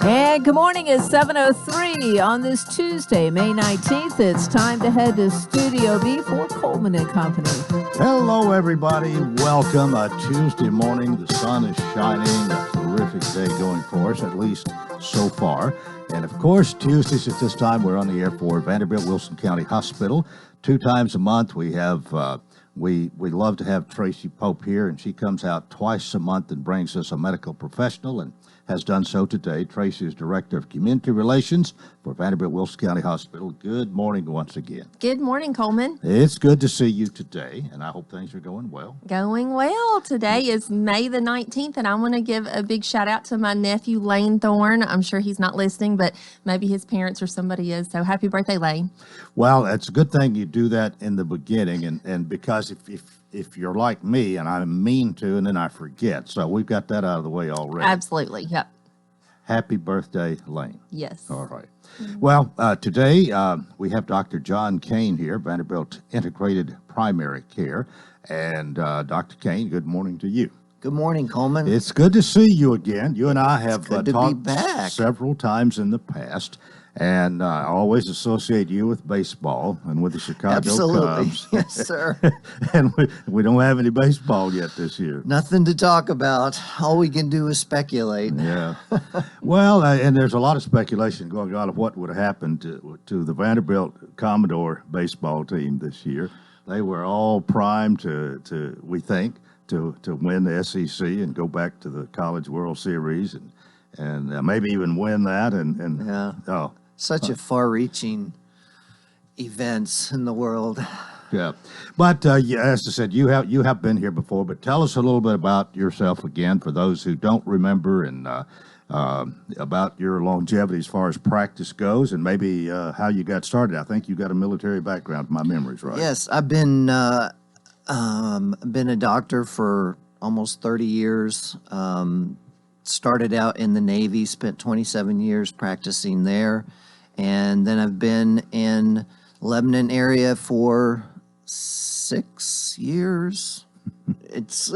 And good morning. It's 7:03 on this Tuesday, May 19th. It's time to head to Studio B for Coleman and Company. Hello, everybody. Welcome. A Tuesday morning. The sun is shining. A terrific day going for us, at least so far. And, of course, Tuesdays at this time, we're on the air for Vanderbilt Wilson County Hospital. 2 times a month, we have... We love to have Tracy Pope here, and she comes out twice a month and brings us a medical professional, and has done so today. Tracy is Director of Community Relations for Vanderbilt Wilson County Hospital. Good morning once again. Good morning, Coleman. It's good to see you today, and I hope things are going well. Going well. Today is May the 19th, and I want to give a big shout out to my nephew, Lane Thorne. I'm sure he's not listening, but maybe his parents or somebody is, so happy birthday, Lane. Well, it's a good thing you do that in the beginning, and because if you're like me, and I mean to, and then I forget. So we've got that out of the way already. Absolutely, yep. Happy birthday, Lane. Yes. All right. Well, today we have Dr. John Kane here, Vanderbilt Integrated Primary Care. And Dr. Kane, good morning to you. Good morning, Coleman. It's good to see you again. You and I have talked back several times in the past. And I always associate you with baseball and with the Chicago Cubs. Yes, sir. And we don't have any baseball yet this year. Nothing to talk about. All we can do is speculate. Yeah. Well, and there's a lot of speculation going on of what would have happened to the Vanderbilt Commodore baseball team this year. They were all primed to we think, to win the SEC and go back to the College World Series and maybe even win that. Yeah. Such a far-reaching events in the world. Yeah, but as I said, you have been here before. But tell us a little bit about yourself again, for those who don't remember, and about your longevity as far as practice goes, and maybe how you got started. I think you got a military background, if my memory's right. Yes, I've been a doctor for almost 30 years. Started out in the Navy, spent 27 years practicing there. And then I've been in Lebanon area for 6 years. It's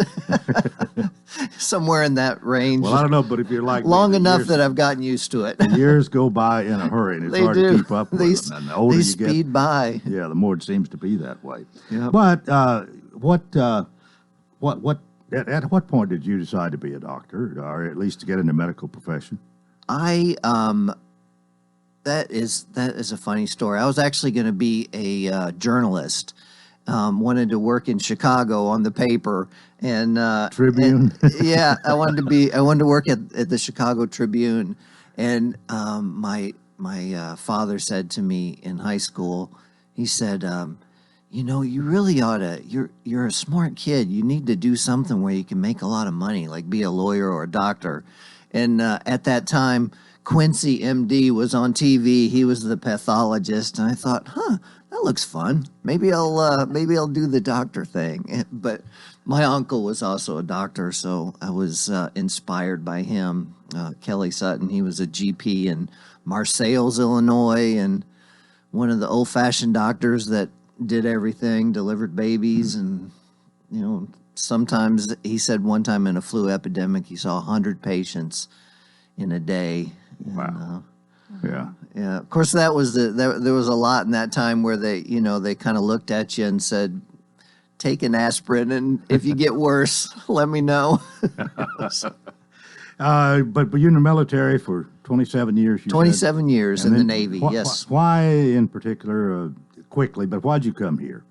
somewhere in that range. Well, I don't know, but if you're like long enough that I've gotten used to it. The years go by in a hurry, and it's hard to keep up with them. And the older they you get, speed by. Yeah, the more it seems to be that way. Yep. But at what point did you decide to be a doctor, or at least to get in the medical profession? That is a funny story. I was actually going to be a journalist. Wanted to work in Chicago on the paper and Tribune. Yeah, I wanted to work at the Chicago Tribune. And my father said to me in high school, he said, you really ought to. You're a smart kid. You need to do something where you can make a lot of money, like be a lawyer or a doctor. And at that time, Quincy, MD, was on TV. He was the pathologist, and I thought, that looks fun. Maybe I'll do the doctor thing. But my uncle was also a doctor, so I was inspired by him. Kelly Sutton, he was a GP in Marseilles, Illinois, and one of the old-fashioned doctors that did everything, delivered babies, and sometimes he said one time in a flu epidemic he saw 100 patients in a day. Wow. Yeah. Of course, there was a lot in that time where they kind of looked at you and said, "Take an aspirin, and if you get worse, let me know." But you're in the military for 27 years. 27 years in the Navy. Yes. Why in particular? Quickly, but why'd you come here,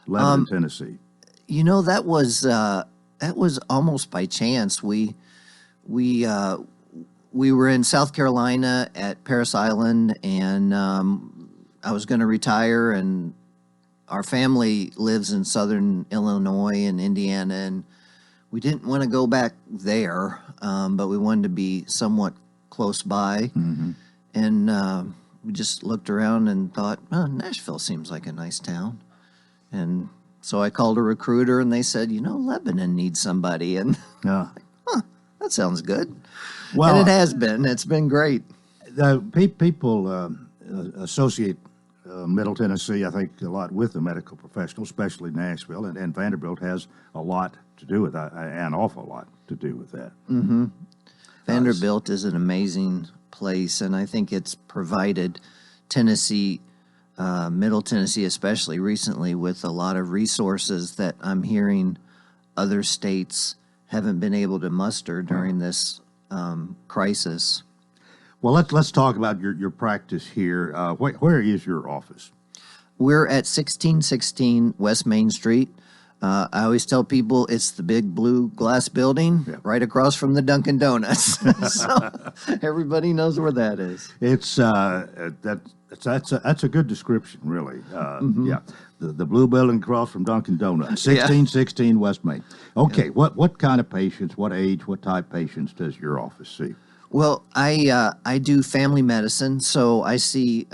Lebanon, Tennessee? That was almost by chance. We were in South Carolina at Parris Island, and I was going to retire, and our family lives in southern Illinois and Indiana, and we didn't want to go back there, but we wanted to be somewhat close by. Mm-hmm. And we just looked around and thought, Nashville seems like a nice town. And so I called a recruiter, and they said, Lebanon needs somebody. And that sounds good. Well, and it has been. It's been great. People associate Middle Tennessee, I think, a lot with the medical professional, especially Nashville, and Vanderbilt has a lot to do with that, an awful lot to do with that. Mm-hmm. Vanderbilt is an amazing place, and I think it's provided Tennessee, Middle Tennessee especially recently, with a lot of resources that I'm hearing other states haven't been able to muster during this crisis. Well, let's talk about your practice here. Where is your office? We're at 1616 West Main Street. I always tell people it's the big blue glass building right across from the Dunkin' Donuts. So everybody knows where that is. It's that's a good description, really. Yeah, the blue building across from Dunkin' Donuts, 1616 West Main. Okay, what kind of patients, what age, what type patients does your office see? Well, I do family medicine, so I see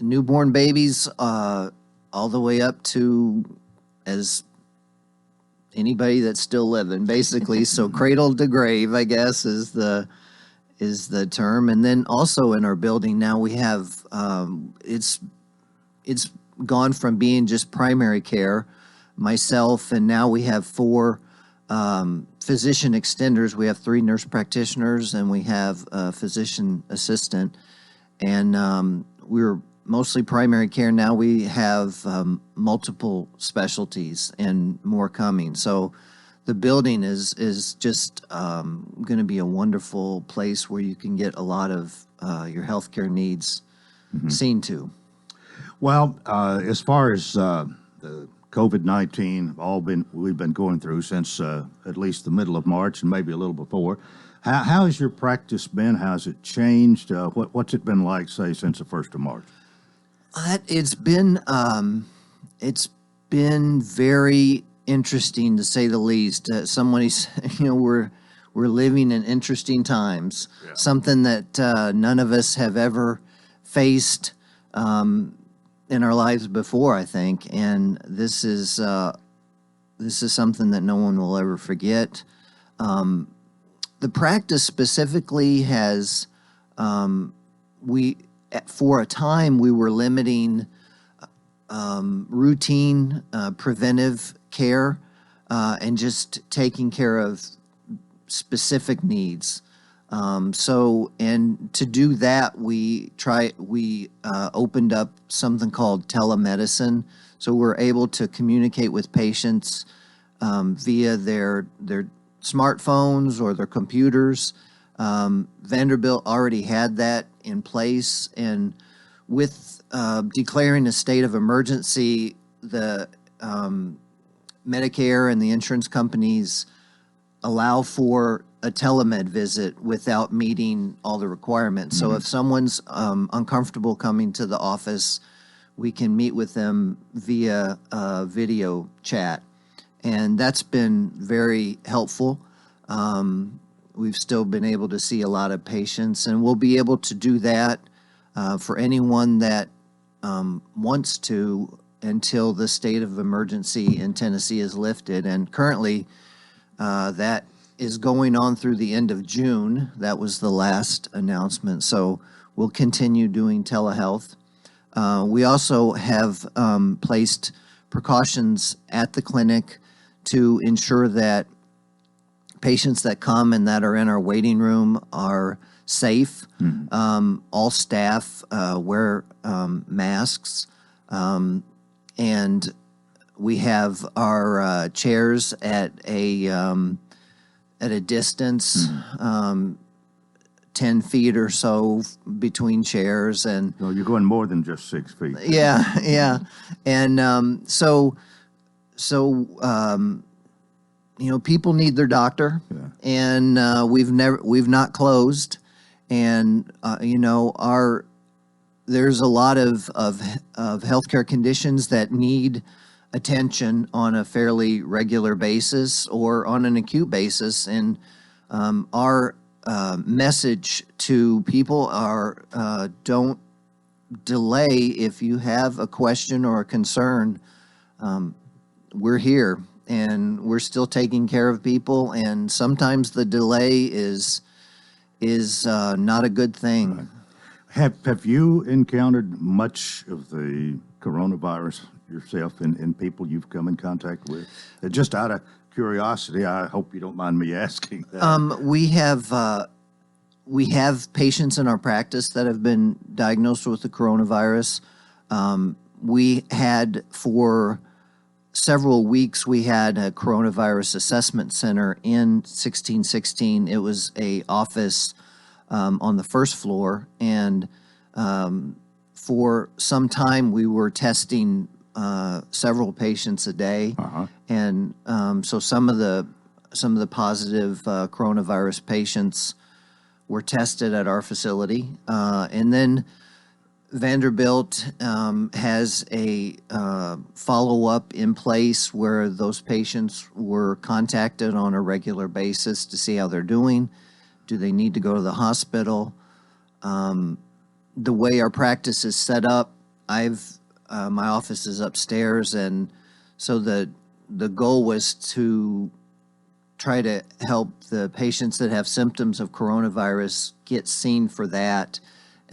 newborn babies all the way up to as anybody that's still living, basically. So cradle to grave, I guess, is the term. And then also in our building now we have it's gone from being just primary care, myself, and now we have 4 physician extenders. We have 3 nurse practitioners, and we have a physician assistant. And we're mostly primary care. Now we have multiple specialties and more coming. So the building is just going to be a wonderful place where you can get a lot of your healthcare needs seen to. Well, as far as the COVID-19, we've been going through since at least the middle of March and maybe a little before. How has your practice been? How's it changed? What's it been like, say, since the 1st of March? It's been very interesting, to say the least. Somebody's, we're living in interesting times. Yeah. Something that none of us have ever faced in our lives before, I think. And this is something that no one will ever forget. The practice specifically has for a time, we were limiting routine preventive care and just taking care of specific needs. And to do that, we opened up something called telemedicine. So we're able to communicate with patients via their smartphones or their computers. Vanderbilt already had that in place, and with declaring a state of emergency, the Medicare and the insurance companies allow for a telemed visit without meeting all the requirements. So if someone's uncomfortable coming to the office, we can meet with them via video chat, and that's been very helpful. We've still been able to see a lot of patients, and we'll be able to do that for anyone that wants to until the state of emergency in Tennessee is lifted. And currently, that is going on through the end of June. That was the last announcement. So we'll continue doing telehealth. We also have placed precautions at the clinic to ensure that patients that come and that are in our waiting room are safe. All staff wear masks, and we have our chairs at a distance, 10 feet or so between chairs. And you're going more than just 6 feet. Yeah. And people need their doctor, and we've not closed, and there's a lot of healthcare conditions that need attention on a fairly regular basis or on an acute basis, and our message to people are don't delay. If you have a question or a concern, we're here. And we're still taking care of people, and sometimes the delay is not a good thing. Right. Have you encountered much of the coronavirus yourself in people you've come in contact with? Just out of curiosity, I hope you don't mind me asking that. we have patients in our practice that have been diagnosed with the coronavirus. We had for several weeks, we had a coronavirus assessment center in 1616. It was a office on the first floor, and for some time we were testing several patients a day, and so some of the positive coronavirus patients were tested at our facility, and then Vanderbilt has a follow-up in place where those patients were contacted on a regular basis to see how they're doing. Do they need to go to the hospital? The way our practice is set up, my office is upstairs, and so the goal was to try to help the patients that have symptoms of coronavirus get seen for that,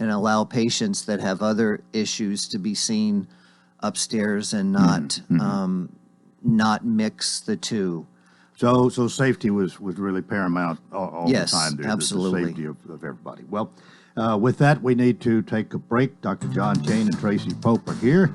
and allow patients that have other issues to be seen upstairs and not mix the two. So safety was really paramount all Yes, the time there. absolutely. The safety of everybody. Well, with that, we need to take a break. Dr. John Kane and Tracy Pope are here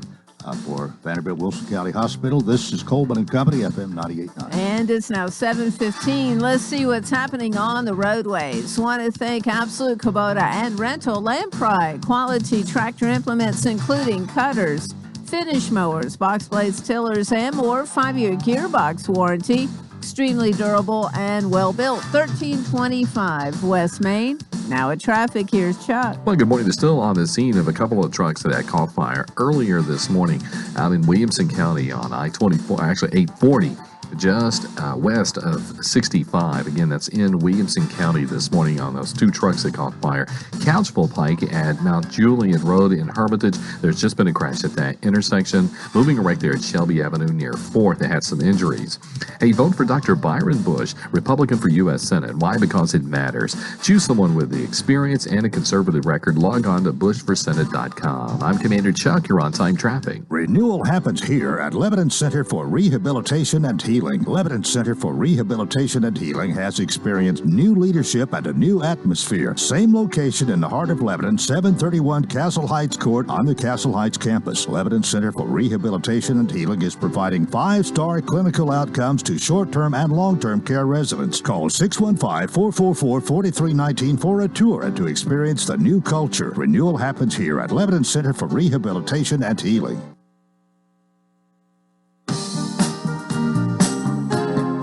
for Vanderbilt Wilson County Hospital. This is Coleman and Company, FM 98.9. And it's now 7:15. Let's see what's happening on the roadways. Want to thank Absolute Kubota and Rental Lamprey. Quality tractor implements including cutters, finish mowers, box blades, tillers, and more. 5-year gearbox warranty. Extremely durable and well built. 1325 West Main. Now at traffic, here's Chuck. Well, good morning. They're still on the scene of a couple of trucks that had caught fire earlier this morning out in Williamson County on I-24, actually 840. Just west of 65. Again, that's in Williamson County this morning on those two trucks that caught fire. Couchville Pike at Mount Juliet Road in Hermitage. There's just been a crash at that intersection. Moving right there at Shelby Avenue near 4th. They had some injuries. Hey, vote for Dr. Byron Bush, Republican for U.S. Senate. Why? Because it matters. Choose someone with the experience and a conservative record. Log on to bushforsenate.com. I'm Commander Chuck. You're on time traffic. Renewal happens here at Lebanon Center for Rehabilitation and Healing. Lebanon Center for Rehabilitation and Healing has experienced new leadership and a new atmosphere. Same location in the heart of Lebanon, 731 Castle Heights Court on the Castle Heights campus. Lebanon Center for Rehabilitation and Healing is providing 5-star clinical outcomes to short-term and long-term care residents. Call 615-444-4319 for a tour and to experience the new culture. Renewal happens here at Lebanon Center for Rehabilitation and Healing.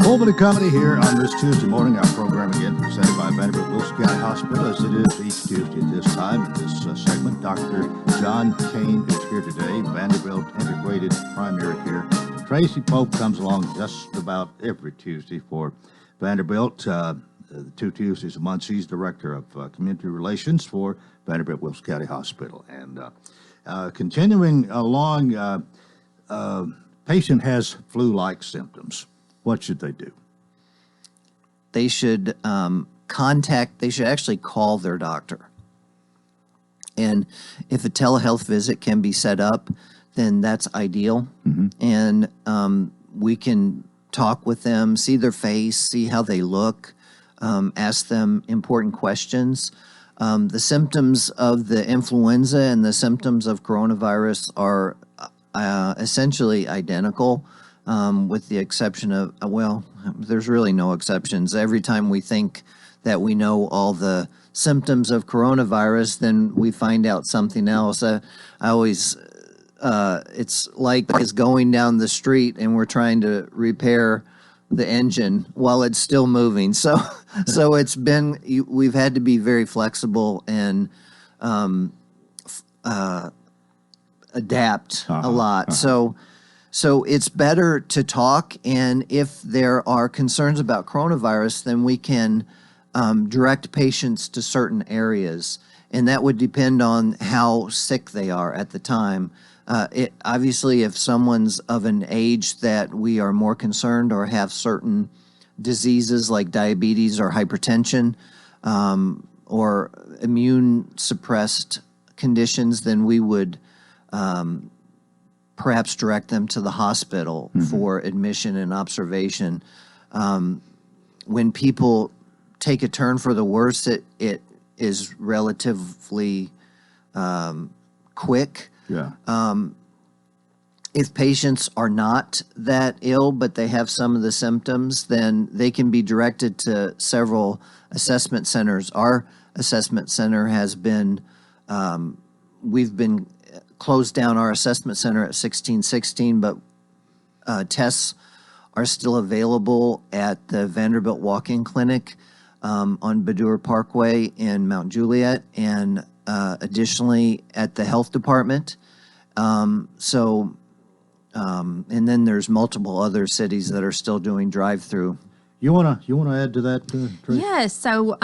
Coleman and Company here on this Tuesday morning. Our program again presented by Vanderbilt Wilson County Hospital, as it is each Tuesday at this time. In this segment, Dr. John Kane is here today, Vanderbilt Integrated Primary Care. Tracy Pope comes along just about every Tuesday for Vanderbilt. The 2 Tuesdays a month, she's Director of Community Relations for Vanderbilt Wilson County Hospital. And continuing along, patient has flu-like symptoms. What should they do? They should they should actually call their doctor. And if a telehealth visit can be set up, then that's ideal. And we can talk with them, see their face, see how they look, ask them important questions. The symptoms of the influenza and the symptoms of coronavirus are essentially identical. With the exception of, there's really no exceptions. Every time we think that we know all the symptoms of coronavirus, then we find out something else. I always, it's like it's going down the street and we're trying to repair the engine while it's still moving. So we've had to be very flexible and adapt a lot. So it's better to talk, and if there are concerns about coronavirus, then we can direct patients to certain areas, and that would depend on how sick they are at the time. Obviously, if someone's of an age that we are more concerned or have certain diseases like diabetes or hypertension or immune-suppressed conditions, then we would perhaps direct them to the hospital for admission and observation. When people take a turn for the worse, it is relatively quick. Yeah. If patients are not that ill, but they have some of the symptoms, then they can be directed to several assessment centers. Our assessment center has been, we've been closed down our assessment center at 1616, but tests are still available at the Vanderbilt Walk-In Clinic on Baddour Parkway in Mount Juliet, and additionally at the health department. And then there's multiple other cities that are still doing drive-through. You wanna add to that, Tracy? Yes. So,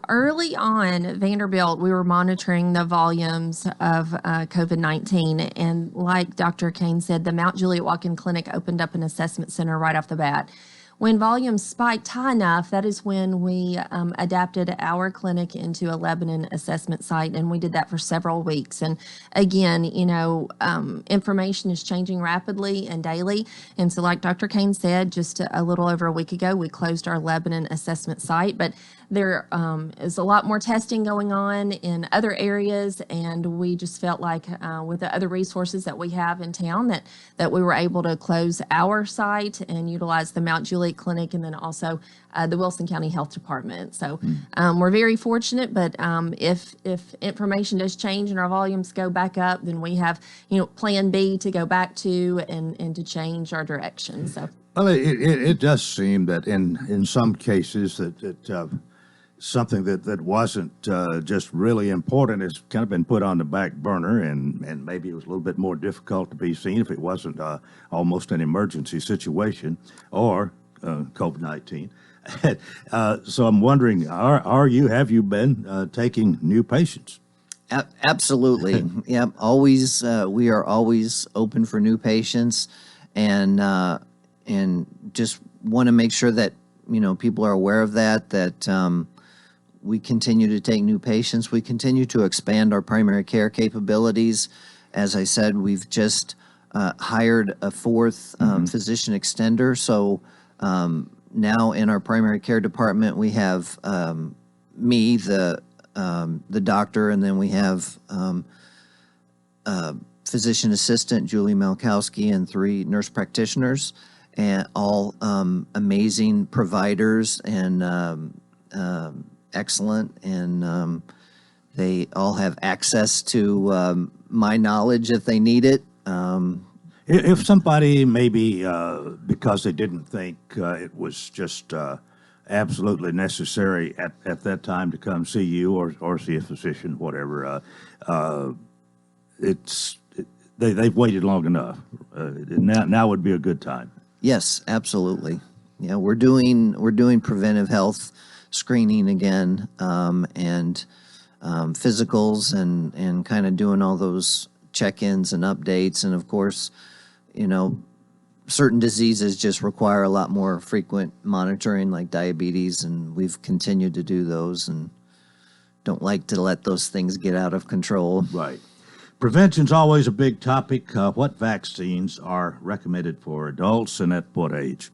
early on, Vanderbilt, we were monitoring the volumes of COVID-19. And like Dr. Kane said, the Mount Juliet Walk-In Clinic opened up an assessment center right off the bat. When volumes spiked high enough, that is when we adapted our clinic into a Lebanon assessment site, and we did that for several weeks. And again, information is changing rapidly and daily. And so like Dr. Kane said, just a little over a week ago, we closed our Lebanon assessment site, but there is a lot more testing going on in other areas, and we just felt like with the other resources that we have in town that we were able to close our site and utilize the Mount Juliet Clinic and then also the Wilson County Health Department. So we're very fortunate, but if information does change and our volumes go back up, then we have plan B to go back to and to change our direction. So. Well, it does seem that in some cases that something that wasn't just really important has kind of been put on the back burner, and maybe it was a little bit more difficult to be seen if it wasn't almost an emergency situation or COVID-19. So I'm wondering, have you been taking new patients? Absolutely. Yeah, always. We are always open for new patients, and just want to make sure that people are aware of that we continue to take new patients. We continue to expand our primary care capabilities. As I said, we've just hired a fourth physician extender. So now in our primary care department, we have me, the doctor, and then we have physician assistant Julie Malkowski and 3 nurse practitioners, and all amazing providers and excellent, and they all have access to my knowledge if they need it. If somebody maybe because they didn't think it was just absolutely necessary at that time to come see you or see a physician, whatever, they've waited long enough. Now would be a good time. Yes, absolutely. Yeah, we're doing preventive health screening again, and physicals and kind of doing all those check-ins and updates. And of course, certain diseases just require a lot more frequent monitoring, like diabetes, and we've continued to do those and don't like to let those things get out of control. Right. Prevention's always a big topic. What vaccines are recommended for adults and at what age?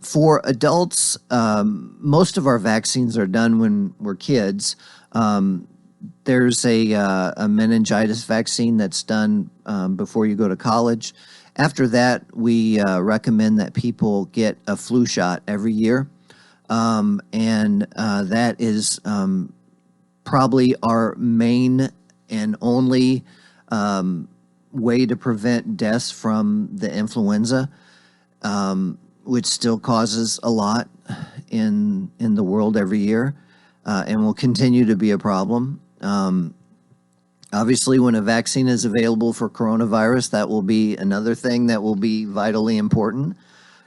For adults, most of our vaccines are done when we're kids. There's a meningitis vaccine that's done before you go to college. After that, we recommend that people get a flu shot every year. And that is probably our main and only way to prevent deaths from the influenza, which still causes a lot in the world every year, and will continue to be a problem. Obviously, when a vaccine is available for coronavirus, that will be another thing that will be vitally important.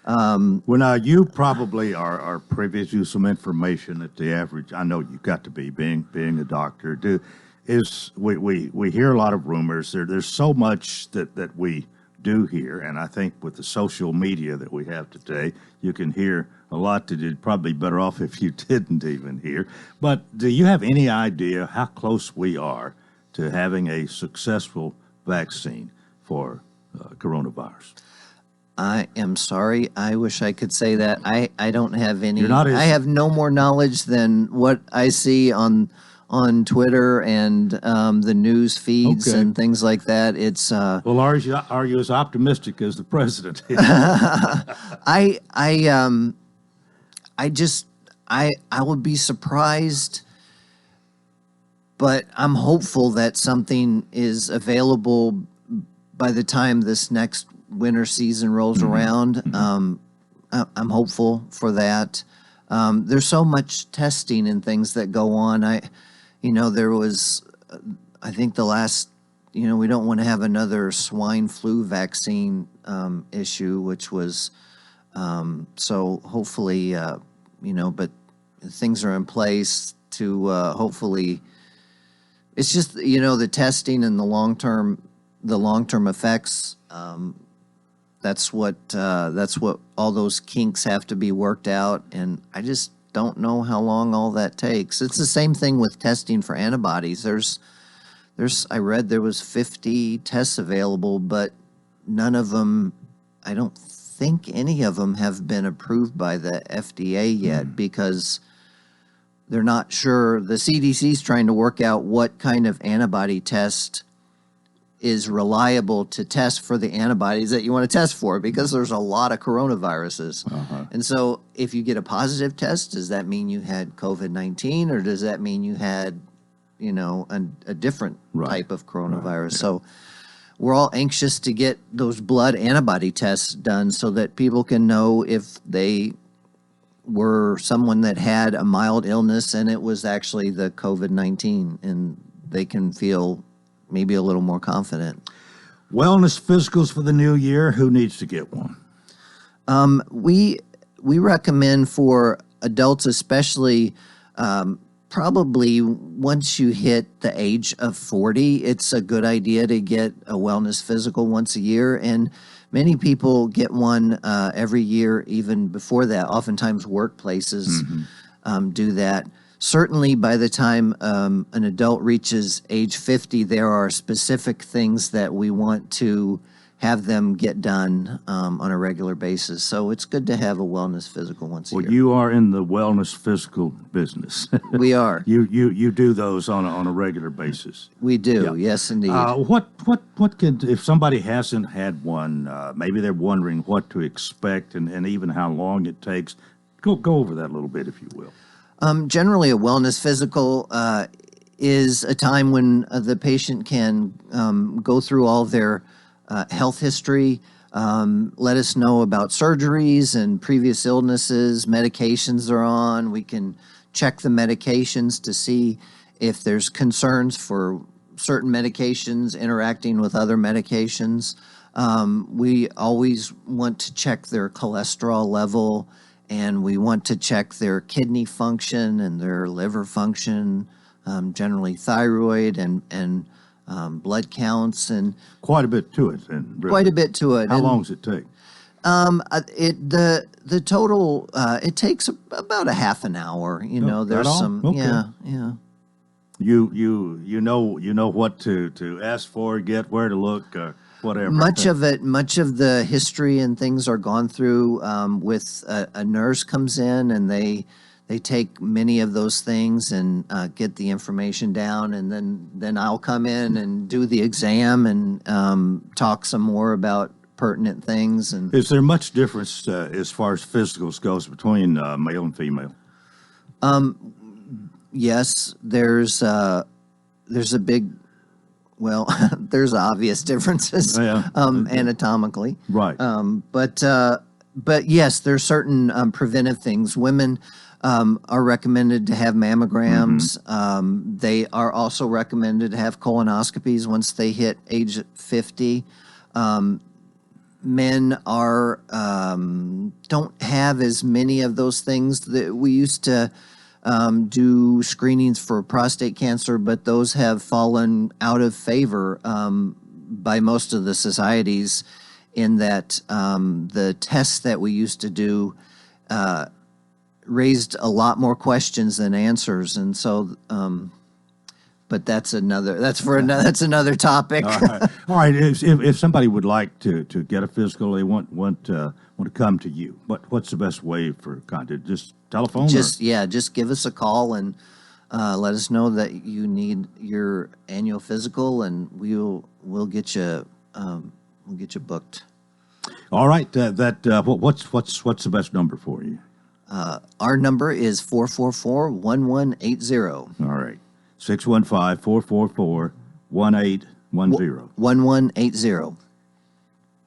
Well, now you probably are privy to some information that the average. I know you've got to be being a doctor. We hear a lot of rumors. There's so much that we do here, and I think with the social media that we have today, you can hear a lot that you'd probably be better off if you didn't even hear. But do you have any idea how close we are to having a successful vaccine for coronavirus? I am sorry. I wish I could say that. I don't have any. You're not I have no more knowledge than what I see on on Twitter and the news feeds and things like that. It's well, are you as optimistic as the president? I would be surprised, but I'm hopeful that something is available by the time this next winter season rolls around. I'm hopeful for that. There's so much testing and things that go on. There was, I think the last, we don't want to have another swine flu vaccine issue, which was, so hopefully, but things are in place to hopefully, it's just, the testing and the long-term effects, that's what all those kinks have to be worked out, and I just don't know how long all that takes. It's the same thing with testing for antibodies. I read there was 50 tests available, but none of them, I don't think any of them have been approved by the FDA yet because they're not sure. The CDC is trying to work out what kind of antibody test is reliable to test for the antibodies that you want to test for, because there's a lot of coronaviruses. And so if you get a positive test, does that mean you had COVID-19, or does that mean you had, a different type of coronavirus? So we're all anxious to get those blood antibody tests done so that people can know if they were someone that had a mild illness and it was actually the COVID-19, and they can feel maybe a little more confident. Wellness physicals for the new year. Who needs to get one? We recommend for adults, especially, probably once you hit the age of 40, it's a good idea to get a wellness physical once a year. And many people get one every year, even before that. Oftentimes workplaces do that. Certainly by the time an adult reaches age 50, there are specific things that we want to have them get done on a regular basis. So it's good to have a wellness physical once a year. Well, you are in the wellness physical business. We are. You do those on a regular basis. We do, yes, indeed. What can, if somebody hasn't had one, maybe they're wondering what to expect and even how long it takes. Go over that a little bit, if you will. Generally, a wellness physical is a time when the patient can go through all their health history, let us know about surgeries and previous illnesses, medications they're on. We can check the medications to see if there's concerns for certain medications interacting with other medications. We always want to check their cholesterol level, and we want to check their kidney function and their liver function, generally thyroid and blood counts, and quite a bit to it. Quite a bit to it. How long does it take? The total it takes about a half an hour. There's some yeah. You know what to ask for, get where to look. Whatever. Much of the history and things are gone through with a nurse comes in, and they take many of those things and get the information down, and then I'll come in and do the exam and talk some more about pertinent things. And is there much difference as far as physicals goes between male and female? Yes, there's a big. Well, there's obvious differences anatomically, right? But yes, there's certain preventive things. Women are recommended to have mammograms. They are also recommended to have colonoscopies once they hit age 50. Men are don't have as many of those things that we used to. Do screenings for prostate cancer, but those have fallen out of favor by most of the societies, in that the tests that we used to do raised a lot more questions than answers, and so. But that's another topic. All right. If somebody would like to get a physical, they want to come to you. What's the best way for contact? Just telephone? Just give us a call, and let us know that you need your annual physical, and we'll get you booked. All right. What's the best number for you? Our number is 444-1180. All right. 615-444-1810. 1180.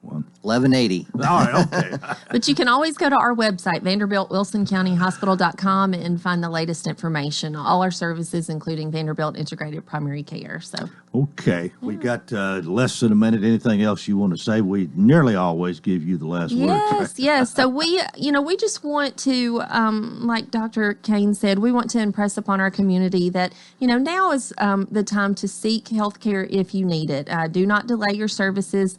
1180. All right, okay. But you can always go to our website, vanderbiltwilsoncountyhospital.com, and find the latest information. All our services, including Vanderbilt Integrated Primary Care. So, Okay. We got less than a minute. Anything else you want to say? We nearly always give you the last word. Yes. So we just want to, like Dr. Kane said, we want to impress upon our community that, now is the time to seek health care if you need it. Do not delay your services.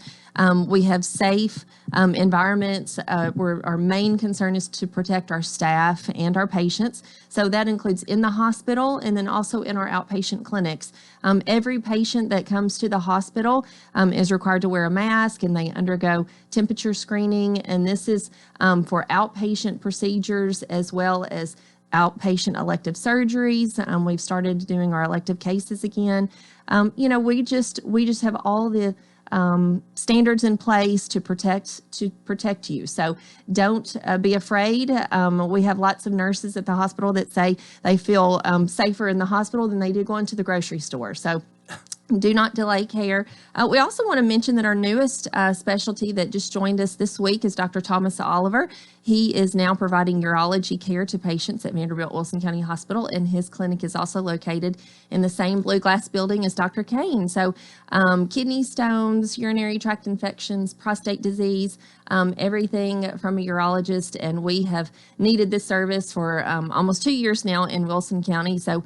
We have safe environments. Our main concern is to protect our staff and our patients. So that includes in the hospital and then also in our outpatient clinics. Every patient that comes to the hospital is required to wear a mask, and they undergo temperature screening. And this is for outpatient procedures as well as outpatient elective surgeries. We've started doing our elective cases again. We just have all the standards in place to protect you. So don't be afraid. We have lots of nurses at the hospital that say they feel safer in the hospital than they do going to the grocery store. So do not delay care. We also want to mention that our newest specialty that just joined us this week is Dr. Thomas Oliver. He is now providing urology care to patients at Vanderbilt Wilson County Hospital, and his clinic is also located in the same blue glass building as Dr. Kane. So kidney stones, urinary tract infections, prostate disease, everything from a urologist, and we have needed this service for almost 2 years now in Wilson County. So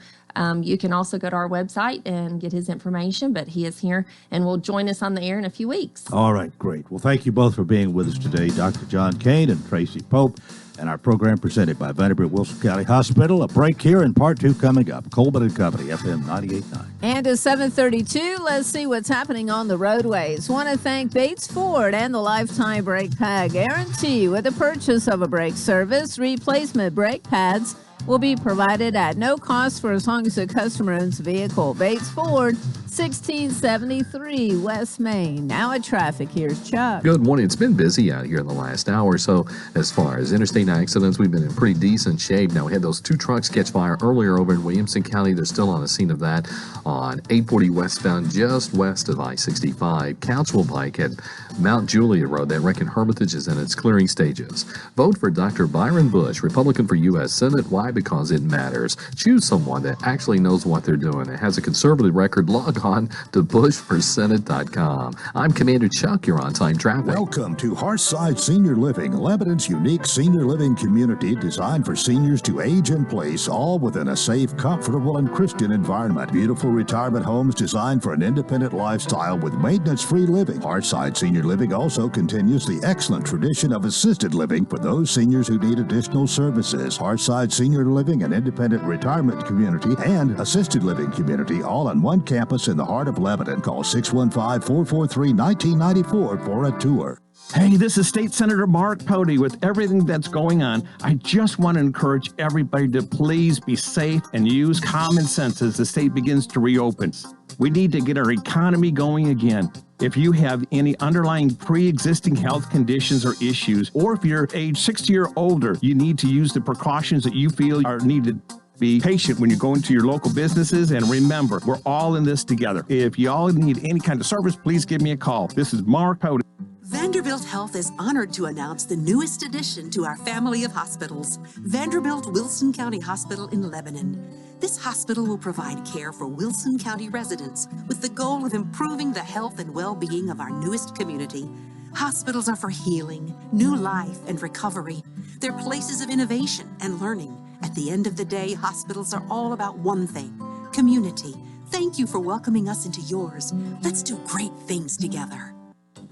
you can also go to our website and get his information, but he is here and will join us on the air in a few weeks. All right, great. Well, thank you both for being with us today, Dr. John Kane and Tracy Pope, and our program presented by Vanderbilt Wilson County Hospital. A break here and part two coming up. Coleman and Company, FM 98.9. And at 7:32, let's see what's happening on the roadways. Want to thank Bates Ford and the Lifetime Brake Pad Guarantee. With the purchase of a brake service, replacement brake pads will be provided at no cost for as long as the customer owns the vehicle. Bates Ford, 1673 West Main. Now at traffic, here's Chuck. Good morning. It's been busy out here in the last hour or so. As far as interstate accidents, we've been in pretty decent shape. Now, we had those 2 trucks catch fire earlier over in Williamson County. They're still on the scene of that on 840 westbound, just west of I-65. Council Pike at Mount Juliet Road. That wreck in Hermitage is in its clearing stages. Vote for Dr. Byron Bush, Republican for U.S. Senate. Why? Because it matters. Choose someone that actually knows what they're doing. It has a conservative record. Log on to bushforsenate.com. I'm Commander Chuck. You're on time traffic. Welcome to Hearthside Senior Living, Lebanon's unique senior living community designed for seniors to age in place, all within a safe, comfortable, and Christian environment. Beautiful retirement homes designed for an independent lifestyle with maintenance-free living. Hearthside Senior Living also continues the excellent tradition of assisted living for those seniors who need additional services. Hearthside Senior Living, an independent retirement community and assisted living community, all on one campus in the heart of Lebanon. Call 615-443-1994 for a tour. Hey, this is State Senator Mark Pody. With everything that's going on, I just want to encourage everybody to please be safe and use common sense as the state begins to reopen. We need to get our economy going again. If you have any underlying pre-existing health conditions or issues, or if you're age 60 or older, you need to use the precautions that you feel are needed. Be patient when you go into your local businesses, and remember, we're all in this together. If y'all need any kind of service, please give me a call. This is Mark Pody. Vanderbilt Health is honored to announce the newest addition to our family of hospitals, Vanderbilt Wilson County Hospital in Lebanon. This hospital will provide care for Wilson County residents with the goal of improving the health and well-being of our newest community. Hospitals are for healing, new life, and recovery. They're places of innovation and learning. At the end of the day, hospitals are all about one thing: community. Thank you for welcoming us into yours. Let's do great things together.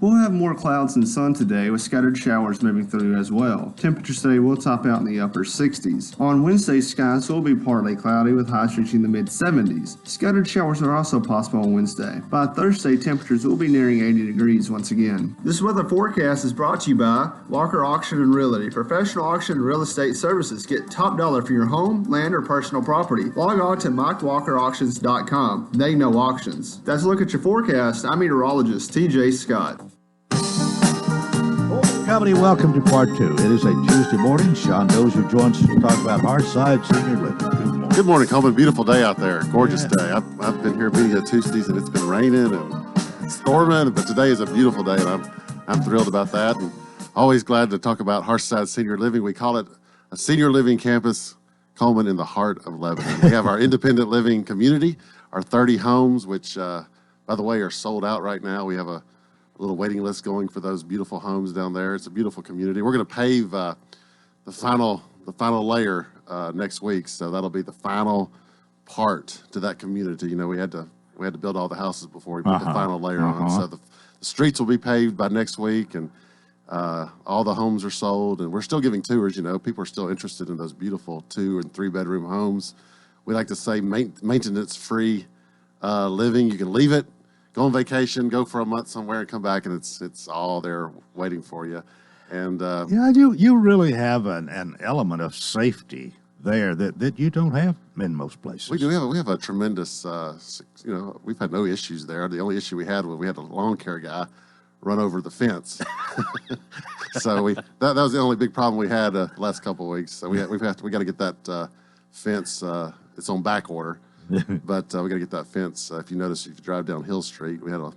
We'll have more clouds than sun today, with scattered showers moving through as well. Temperatures today will top out in the upper 60s. On Wednesday, skies will be partly cloudy with highs reaching the mid-70s. Scattered showers are also possible on Wednesday. By Thursday, temperatures will be nearing 80 degrees once again. This weather forecast is brought to you by Walker Auction and Realty. Professional auction and real estate services. Get top dollar for your home, land, or personal property. Log on to MikeWalkerAuctions.com. They know auctions. That's a look at your forecast. I'm meteorologist TJ Scott. Company, welcome to part 2. It is a Tuesday morning. Sean Dozier joins us to talk about Hearthside Senior Living. Good morning. Good morning, Coleman. Beautiful day out there. Gorgeous day. I've been here many Tuesdays, and it's been raining and storming, but today is a beautiful day, and I'm thrilled about that. And always glad to talk about Hearthside Senior Living. We call it a senior living campus, Coleman, in the heart of Lebanon. We have our independent living community, our 30 homes, which, by the way, are sold out right now. We have a little waiting list going for those beautiful homes down there. It's a beautiful community. We're going to pave the final layer next week, so that'll be the final part to that community. You know, we had to build all the houses before we put the final layer on. So the streets will be paved by next week, and all the homes are sold, and we're still giving tours. You know, people are still interested in those beautiful 2 and 3 bedroom homes. We like to say maintenance-free living. You can leave it, go on vacation, go for a month somewhere, and come back, and it's all there waiting for you. And you really have an element of safety there that you don't have in most places. We do. We have a tremendous. We've had no issues there. The only issue we had was we had a lawn care guy run over the fence. So that was the only big problem we had the last couple of weeks. So we got to get that fence. It's on back order. But we got to get that fence. If you notice, if you drive down Hill Street, we had one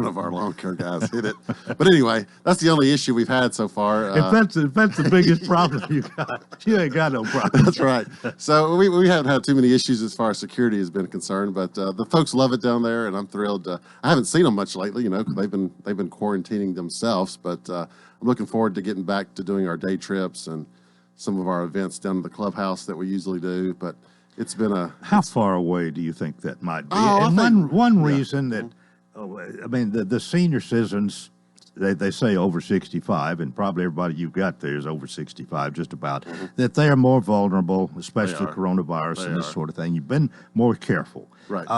of our lawn care guys hit it. But anyway, that's the only issue we've had so far. If that's the biggest problem you got, you ain't got no problem. That's right. So we haven't had too many issues as far as security has been concerned. But the folks love it down there, and I'm thrilled. I haven't seen them much lately, because they've been quarantining themselves. But I'm looking forward to getting back to doing our day trips and some of our events down in the clubhouse that we usually do. But it's been How far away do you think that might be? Oh, and one reason that, the senior citizens, they say over 65, and probably everybody you've got there is over 65, just about, that they are more vulnerable, especially coronavirus and this sort of thing. You've been more careful. Right.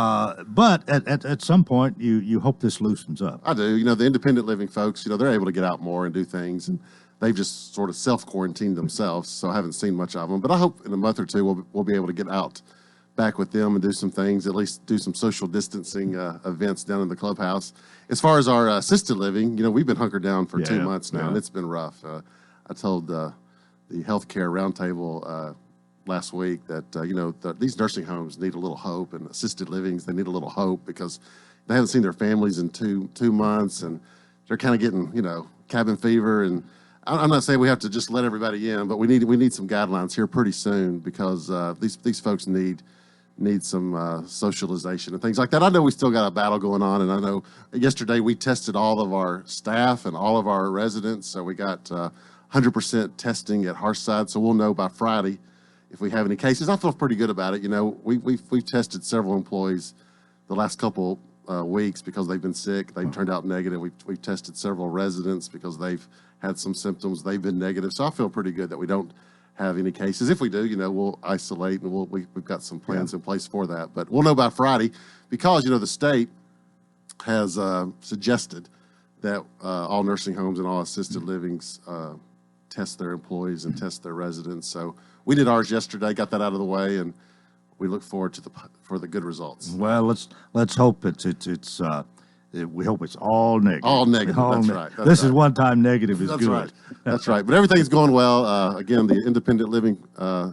But at some point, you hope this loosens up. I do. The independent living folks, they're able to get out more and do things, and they've just sort of self-quarantined themselves, so I haven't seen much of them. But I hope in a month or two we'll be able to get out back with them and do some things, at least do some social distancing events down in the clubhouse. As far as our assisted living, we've been hunkered down for 2 months now, and it's been rough. I told the healthcare roundtable last week that, these nursing homes need a little hope, and assisted livings, they need a little hope because they haven't seen their families in two months, and they're kind of getting, cabin fever. And I'm not saying we have to just let everybody in, but we need some guidelines here pretty soon because these folks need some socialization and things like that. I know we still got a battle going on, and I know yesterday we tested all of our staff and all of our residents, so we got 100% testing at Hearthside, so we'll know by Friday if we have any cases. I feel pretty good about it. We've tested several employees the last couple weeks because they've been sick. They've turned out negative. We've tested several residents because they've had some symptoms. They've been negative, so I feel pretty good that we don't have any cases. If we do, we'll isolate, and we've got some plans in place for that. But we'll know by Friday because, the state has suggested that all nursing homes and all assisted livings test their employees and test their residents. So we did ours yesterday, got that out of the way, and we look forward for the good results. Well, let's hope we hope it's all negative. All negative. That's right. This is one time negative is That's good. Right. That's right. But everything's going well. Again, the independent living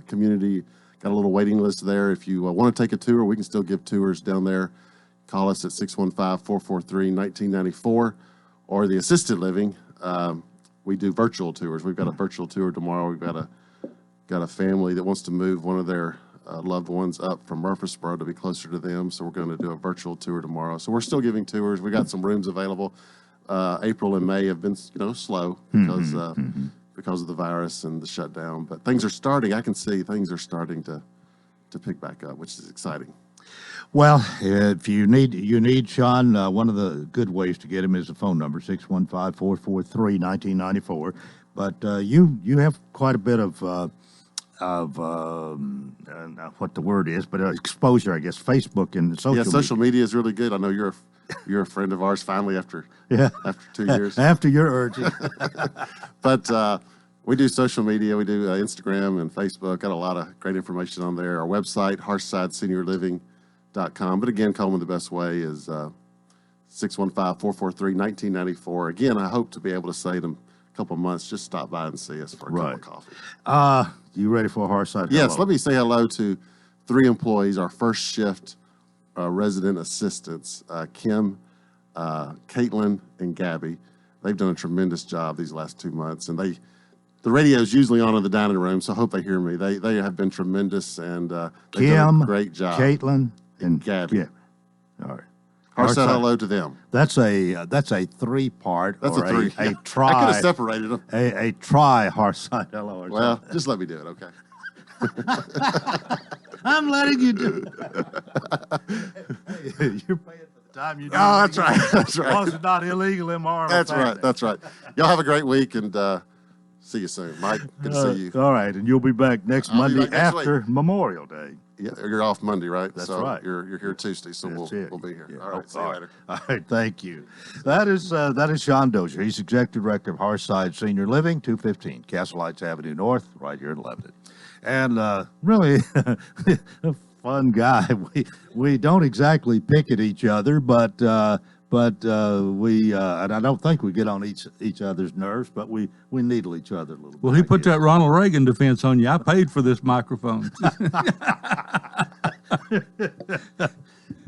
community got a little waiting list there. If you want to take a tour, we can still give tours down there. Call us at 615-443-1994. Or the assisted living, we do virtual tours. We've got a virtual tour tomorrow. We've got a family that wants to move one of their loved ones up from Murfreesboro to be closer to them, so we're going to do a virtual tour tomorrow. So we're still giving tours. We got some rooms available. April and May have been slow because of the virus and the shutdown, but things are starting. I can see things are starting to pick back up, which is exciting. Well, if you need Sean, one of the good ways to get him is the phone number, 615-443-1994. But you have quite a bit of what the word is, but exposure, I guess, Facebook and social media. Social media is really good. I know you're a friend of ours finally after 2 years. After your urging. But we do social media. We do Instagram and Facebook. Got a lot of great information on there. Our website, HarshsideSeniorLiving.com. But again, Coleman, the best way is 615-443-1994. Again, I hope to be able to say in a couple of months, just stop by and see us for a cup of coffee. You ready for a Harshside? Yes, let me say hello to 3 employees, our first shift resident assistants, Kim, Caitlin, and Gabby. They've done a tremendous job these last 2 months, and the radio is usually on in the dining room, so I hope they hear me. They have been tremendous, and they've done a great job. Caitlin, and Gabby. Yeah. All right. Harshside hello to them. That's a 3-part. That's or a 3. A try. I could have separated them. A try Harshside hello. Or well, something. just let me do it, okay? I'm letting you do it. You're paying for the time you do. Oh, that's right. That's right. As long as it's not illegal, immoral. That's right. That's right. Y'all have a great week, and see you soon. Mike, good to see you. All right, and you'll be back next Monday after Memorial Day. Yeah, you're off Monday, right? That's so right. You're here Tuesday, so we'll be here. Yeah. All right, see you later. All right, thank you. That is Sean Dozier. He's Executive Director of Harshside Senior Living, 215 Castle Heights Avenue North, right here in Lebanon. And really a fun guy. We don't exactly pick at each other, but we and I don't think we get on each other's nerves, but we needle each other a little bit. Well, he put that Ronald Reagan defense on you. I paid for this microphone.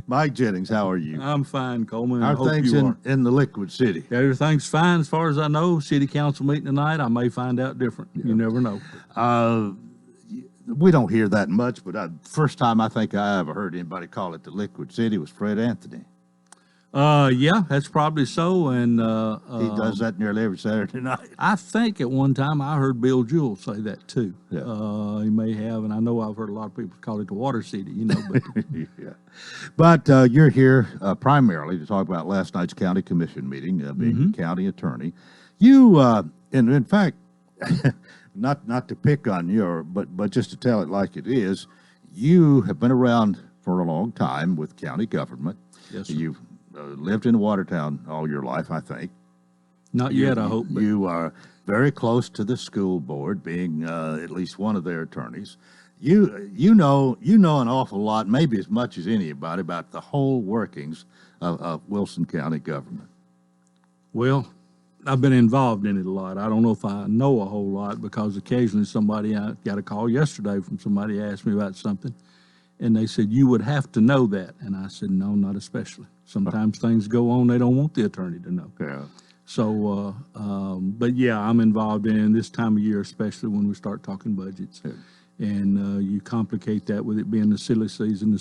Mike Jennings, how are you? I'm fine, Coleman. How are things in the Liquid City? Everything's fine as far as I know. City council meeting tonight. I may find out different. Yeah. You never know. We don't hear that much, but first time I think I ever heard anybody call it the Liquid City was Fred Anthony. Yeah, that's probably so. And he does that nearly every Saturday night. I think at one time I heard Bill Jewell say that too. Yeah. He may have, and I know I've heard a lot of people call it the Water City, you know. But, yeah. But you're here primarily to talk about last night's county commission meeting, being county attorney. You, and in fact, not to pick on you, but just to tell it like it is, you have been around for a long time with county government. Yes, sir. You've lived in Watertown all your life, I think. Not yet, I hope. But you are very close to the school board, being at least one of their attorneys. You know an awful lot, maybe as much as anybody, about the whole workings of Wilson County government. Well, I've been involved in it a lot. I don't know if I know a whole lot because occasionally I got a call yesterday from somebody asked me about something, and they said, you would have to know that. And I said, no, not especially. Sometimes things go on they don't want the attorney to know. Yeah. So, but yeah, I'm involved in this time of year, especially when we start talking budgets. Yeah. And you complicate that with it being the silly season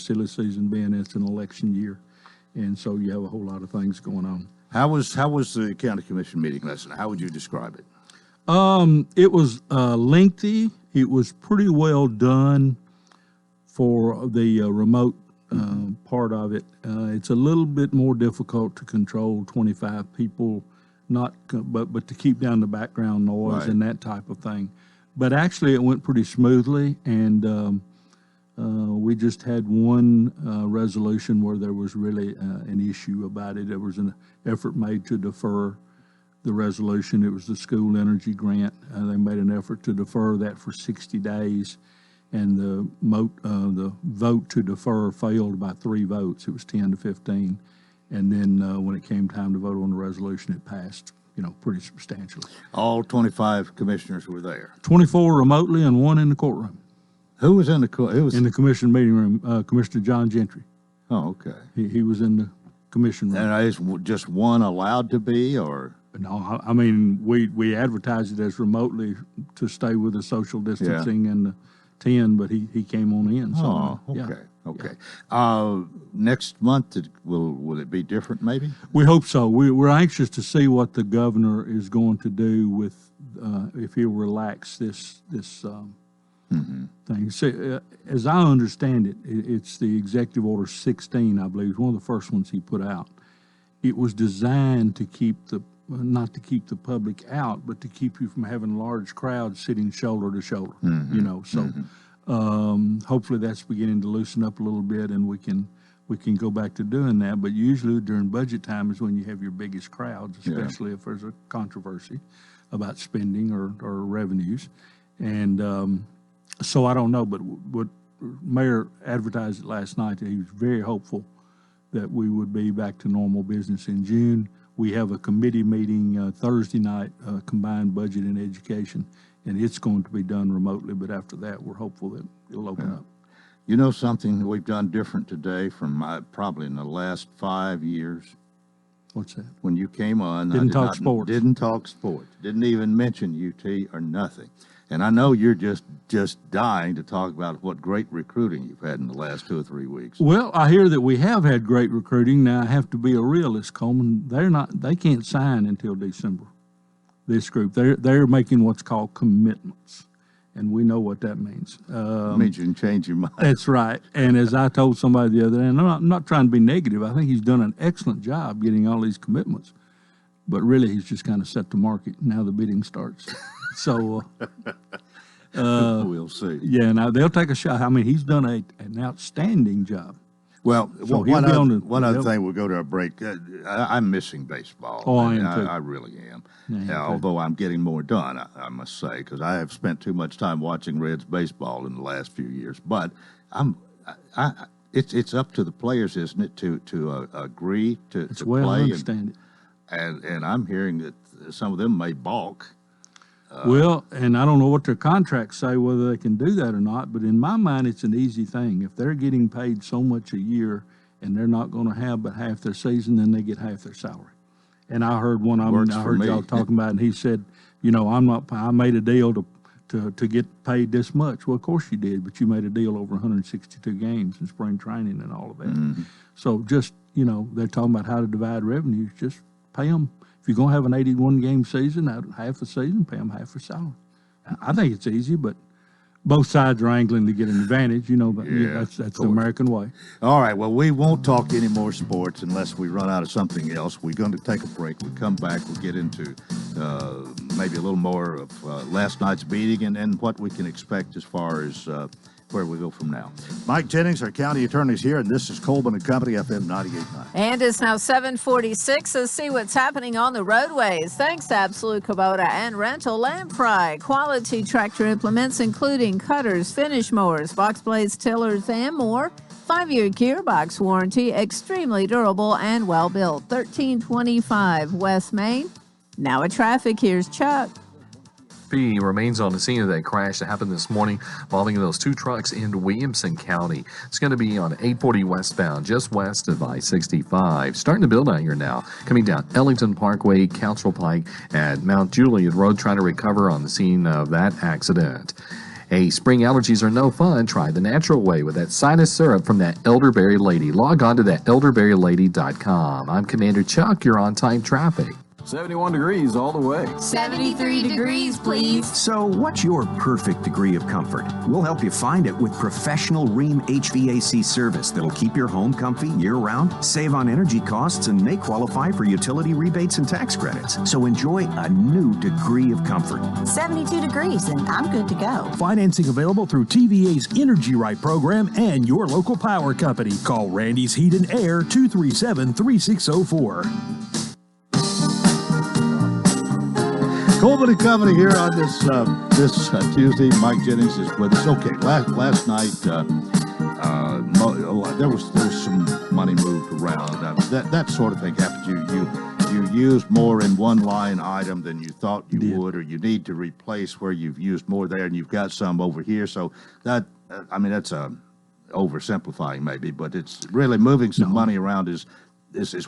being it's an election year. And so you have a whole lot of things going on. How was the county commission meeting last night? How would you describe it? It was lengthy. It was pretty well done for the remote part of it. It's a little bit more difficult to control 25 people, but to keep down the background noise and that type of thing. But actually, it went pretty smoothly, and we just had one resolution where there was really an issue about it. There was an effort made to defer the resolution. It was the school energy grant. They made an effort to defer that for 60 days. And the vote to defer failed by 3 votes. It was 10 to 15. And then when it came time to vote on the resolution, it passed, pretty substantially. All 25 commissioners were there. 24 remotely and 1 in the courtroom. Who was in the court? In the commission meeting room, Commissioner John Gentry. Oh, okay. He was in the commission room. And is just one allowed to be, or? No, I mean, we advertised it as remotely to stay with the social distancing and the 10, but he came on in. So, okay. Yeah. Next month, will it be different? Maybe we hope so. We're anxious to see what the governor is going to do with if he'll relax this thing. So, as I understand it, it's the Executive Order 16, I believe, one of the first ones he put out. It was designed to keep not to keep the public out, but to keep you from having large crowds sitting shoulder to shoulder, you know. So hopefully that's beginning to loosen up a little bit, and we can go back to doing that. But usually during budget time is when you have your biggest crowds, especially if there's a controversy about spending or revenues. And so I don't know, but what Mayor advertised it last night that he was very hopeful that we would be back to normal business in June. We have a committee meeting Thursday night, combined budget and education, and it's going to be done remotely. But after that, we're hopeful that it'll open up. You know something that we've done different today from probably in the last 5 years? What's that? When you came on, Didn't talk sports. Didn't talk sports. Didn't even mention UT or nothing. And I know you're just dying to talk about what great recruiting you've had in the last 2 or 3 weeks. Well, I hear that we have had great recruiting. Now I have to be a realist, Coleman. They can't sign until December. This group, they're making what's called commitments, and we know what that means. It means you can change your mind. That's right. And as I told somebody the other day, and I'm not trying to be negative, I think he's done an excellent job getting all these commitments. But really, he's just kind of set the market. Now the bidding starts. So we'll see. Yeah, now they'll take a shot. I mean, he's done an outstanding job. Well, So one other thing, we'll go to a break. I'm missing baseball. Oh, I am too. I really am. Yeah, although I'm getting more done, I must say, because I have spent too much time watching Reds baseball in the last few years. But it's up to the players, isn't it, to agree to well, play? I understand it. And I'm hearing that some of them may balk. Well, and I don't know what their contracts say, whether they can do that or not, but in my mind, it's an easy thing. If they're getting paid so much a year and they're not going to have but half their season, then they get half their salary. And I heard I heard y'all talking about it, and he said, you know, I made a deal to get paid this much. Well, of course you did, but you made a deal over 162 games in spring training and all of that. So just, you know, they're talking about how to divide revenues. Just pay them. If you're going to have an 81-game season, out of half the season, pay them half their salary. I think it's easy, but both sides are angling to get an advantage, you know, but that's the American way. All right, well, we won't talk any more sports unless we run out of something else. We're going to take a break. We'll come back. We'll get into maybe a little more of last night's meeting and what we can expect as far as where we go from now. Mike Jennings, our county attorney, is here, and this is Coleman and Company, FM 98.9. And it's now 7:46. Let's see what's happening on the roadways. Thanks to Absolute Kubota and Rental Lamprey. Quality tractor implements, including cutters, finish mowers, box blades, tillers, and more. 5-year gearbox warranty, extremely durable and well built. 1325 West Main. Now at traffic, here's Chuck. Remains on the scene of that crash that happened this morning involving those 2 trucks in Williamson County. It's going to be on 840 westbound, just west of I-65. Starting to build out here now. Coming down Ellington Parkway, Council Pike, and Mount Juliet Road, trying to recover on the scene of that accident. Hey, spring allergies are no fun. Try the natural way with that sinus syrup from that Elderberry Lady. Log on to that elderberrylady.com. I'm Commander Chuck. You're on time traffic. 71 degrees all the way. 73 degrees, please. So what's your perfect degree of comfort? We'll help you find it with professional Rheem HVAC service that'll keep your home comfy year-round, save on energy costs, and may qualify for utility rebates and tax credits. So enjoy a new degree of comfort. 72 degrees, and I'm good to go. Financing available through TVA's Energy Right program and your local power company. Call Randy's Heat and Air 237-3604. Coleman and Company here on this Tuesday. Mike Jennings is with us. Okay, last night there was some money moved around. That sort of thing happened. You used more in one line item than you thought you would, or you need to replace where you've used more there, and you've got some over here. So that that's oversimplifying maybe, but it's really moving some money around is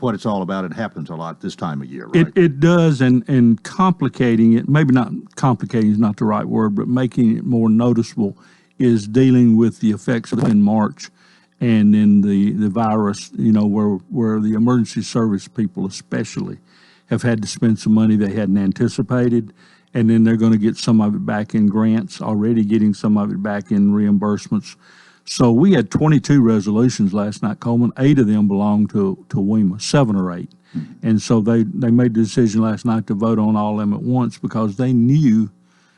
what it's all about. It happens a lot this time of year, right? It does, and complicating it, maybe not complicating is not the right word, but making it more noticeable is dealing with the effects of in March and in the virus, you know, where the emergency service people especially have had to spend some money they hadn't anticipated. and then they're going to get some of it back in grants, already getting some of it back in reimbursements. So we had 22 resolutions last night, Coleman. 8 of them belonged to WEMA, 7 or 8. And so they made the decision last night to vote on all of them at once because they knew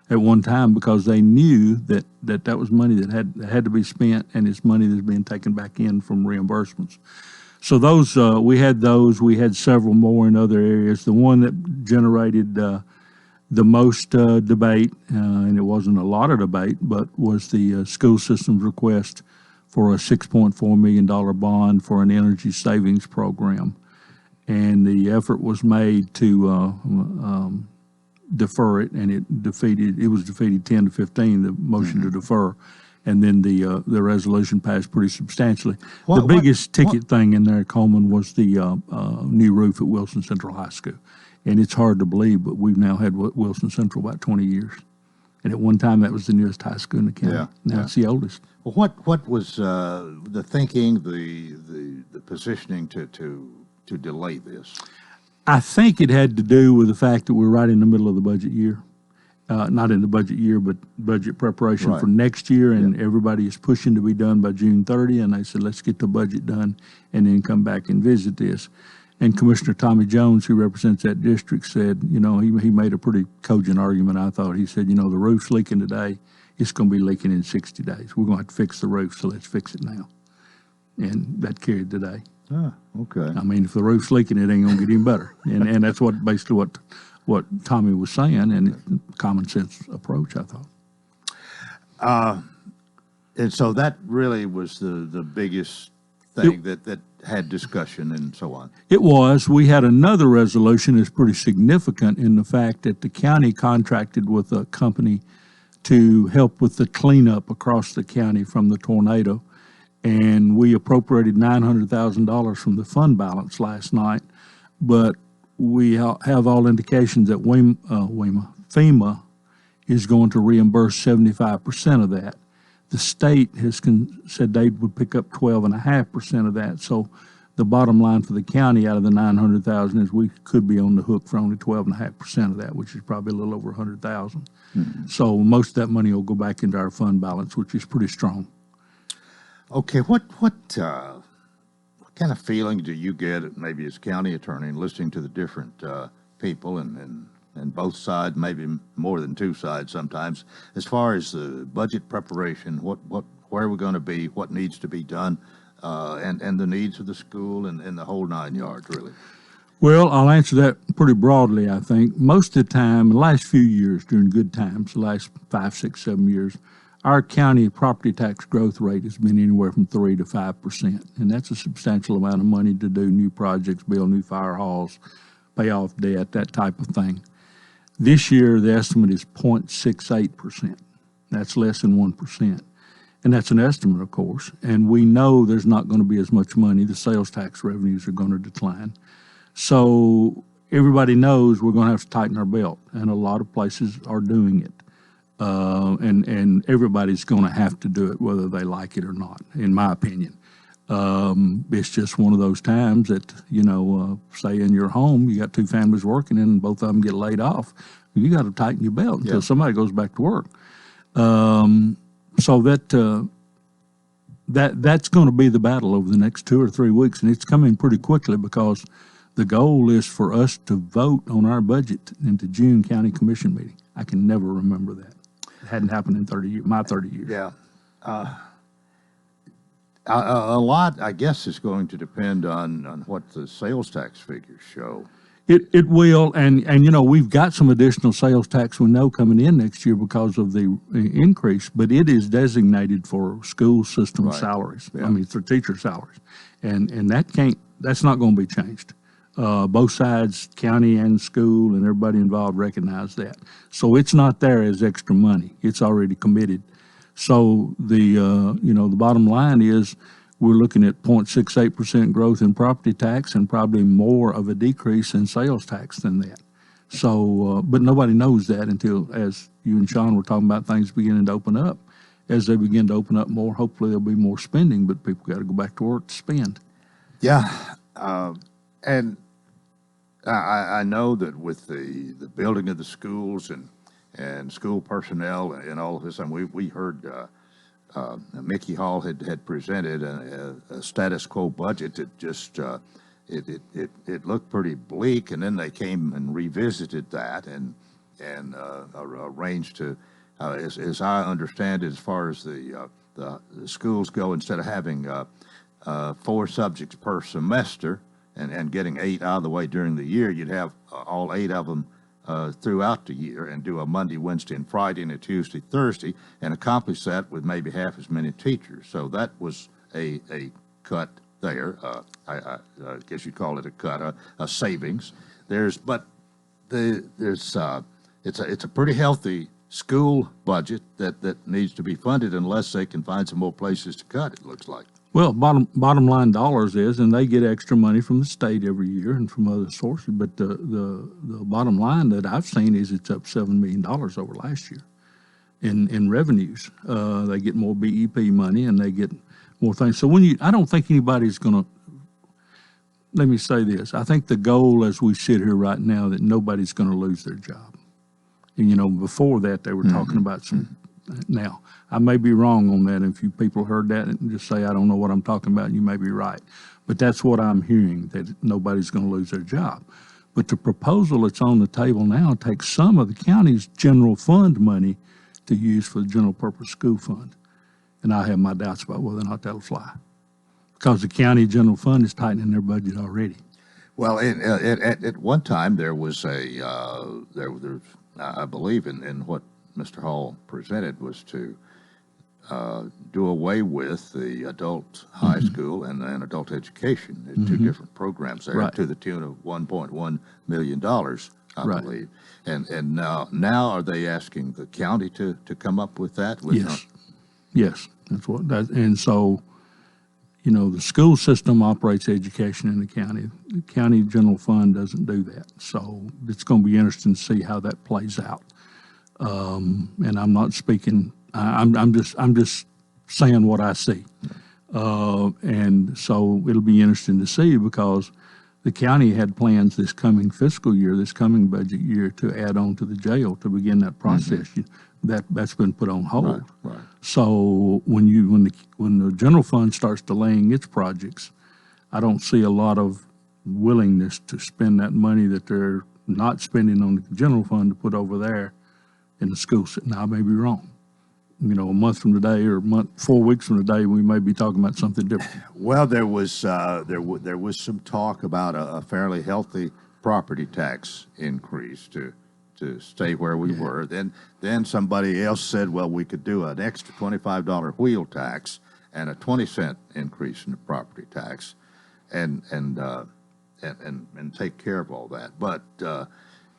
at one time, because they knew that was money that had to be spent, and it's money that's being taken back in from reimbursements. So those, we had those. We had several more in other areas. The one that generated the most debate, and it wasn't a lot of debate, but was the school system's request for a $6.4 million bond for an energy savings program. And the effort was made to defer it, and it was defeated 10 to 15, the motion to defer. And then the resolution passed pretty substantially. The biggest ticket thing in there, Coleman, was the new roof at Wilson Central High School. And it's hard to believe, but we've now had Wilson Central about 20 years. And at one time, that was the newest high school in the county. Now it's the oldest. Well, what was the thinking, the positioning to delay this? I think it had to do with the fact that we're right in the middle of the budget year. Not in the budget year, but budget preparation for next year, and everybody is pushing to be done by June 30, and they said, let's get the budget done and then come back and visit this. And Commissioner Tommy Jones, who represents that district, said, he made a pretty cogent argument, I thought. He said, the roof's leaking today. It's going to be leaking in 60 days. We're going to have to fix the roof, so let's fix it now. And that carried the day. Ah, okay. I mean, if the roof's leaking, it ain't going to get any better. And that's basically what Tommy was saying, and it's a common sense approach, I thought. And so that really was the biggest thing that had discussion and so on. It was. We had another resolution that's pretty significant in the fact that the county contracted with a company to help with the cleanup across the county from the tornado. And we appropriated $900,000 from the fund balance last night, but we have all indications that FEMA is going to reimburse 75% of that. The state has said they would pick up 12.5% of that. So the bottom line for the county out of the $900,000 is we could be on the hook for only 12.5% of that, which is probably a little over $100,000. Mm-hmm. So most of that money will go back into our fund balance, which is pretty strong. Okay, what kind of feeling do you get, maybe as county attorney, listening to the different people and both sides, maybe more than two sides sometimes, as far as the budget preparation, where are we going to be, what needs to be done, and the needs of the school and the whole 9 yards, really? Well, I'll answer that pretty broadly, I think. Most of the time, the last few years, during good times, the last 5, 6, 7 years, our county property tax growth rate has been anywhere from 3 to 5%, and that's a substantial amount of money to do new projects, build new fire halls, pay off debt, that type of thing. This year, the estimate is 0.68%. That's less than 1%. And that's an estimate, of course, and we know there's not going to be as much money. The sales tax revenues are going to decline. So everybody knows we're going to have to tighten our belt, and a lot of places are doing it. And everybody's going to have to do it, whether they like it or not, in my opinion. It's just one of those times that, say in your home, you got two families working and both of them get laid off. You got to tighten your belt until somebody goes back to work. So that's going to be the battle over the next 2 or 3 weeks, and it's coming pretty quickly because the goal is for us to vote on our budget in the June County Commission meeting. I can never remember that. It hadn't happened in my 30 years. Yeah. A lot, I guess, is going to depend on what the sales tax figures show. It will, and we've got some additional sales tax we know coming in next year because of the increase, but it is designated for school system salaries. I mean, for teacher salaries, and that's not going to be changed. Both sides, county and school, and everybody involved recognize that. So it's not there as extra money. It's already committed. So the bottom line is we're looking at 0.68% growth in property tax and probably more of a decrease in sales tax than that. So, but nobody knows that until, as you and Sean were talking about, things beginning to open up. As they begin to open up more, hopefully there'll be more spending, but people got to go back to work to spend. Yeah, and I know that with the building of the schools and and school personnel and all of this. And we heard Mickey Hall had presented a status quo budget that just it looked pretty bleak, and then they came and revisited that and arranged to, as I understand it, as far as the schools go, instead of having 4 subjects per semester and getting 8 out of the way during the year, you'd have all 8 of them throughout the year and do a Monday, Wednesday, and Friday, and a Tuesday, Thursday, and accomplish that with maybe half as many teachers. So that was a cut there. I guess you'd call it a cut, a savings. It's a pretty healthy school budget that needs to be funded unless they can find some more places to cut, it looks like. Well, bottom line dollars is, and they get extra money from the state every year and from other sources, but the bottom line that I've seen is it's up $7 million over last year in revenues. They get more BEP money and they get more things. So I don't think anybody's going to, let me say this, I think the goal as we sit here right now that nobody's going to lose their job. And, before that they were talking about some, now, I may be wrong on that. If you people heard that and just say, I don't know what I'm talking about, you may be right. But that's what I'm hearing, that nobody's going to lose their job. But the proposal that's on the table now takes some of the county's general fund money to use for the general purpose school fund. And I have my doubts about whether or not that'll fly, because the county general fund is tightening their budget already. Well, at one time there was I believe in what Mr. Hall presented was to do away with the adult high school and adult education, two different programs there, to the tune of $1.1 million, I believe. And now are they asking the county to come up with that? Yes, and so, the school system operates education in the county. The county general fund doesn't do that. So it's going to be interesting to see how that plays out. And I'm not speaking, I'm just saying what I see. And so it'll be interesting to see, because the county had plans this coming fiscal year, this coming budget year, to add on to the jail to begin that process. That's been put on hold. Right. So when the general fund starts delaying its projects, I don't see a lot of willingness to spend that money that they're not spending on the general fund to put over there in the school. Now, I may be wrong. A month from today or 4 weeks from today, we may be talking about something different. Well, there was some talk about a fairly healthy property tax increase to stay where we were. Then somebody else said, well, we could do an extra $25 wheel tax and a 20-cent increase in the property tax, and take care of all that. But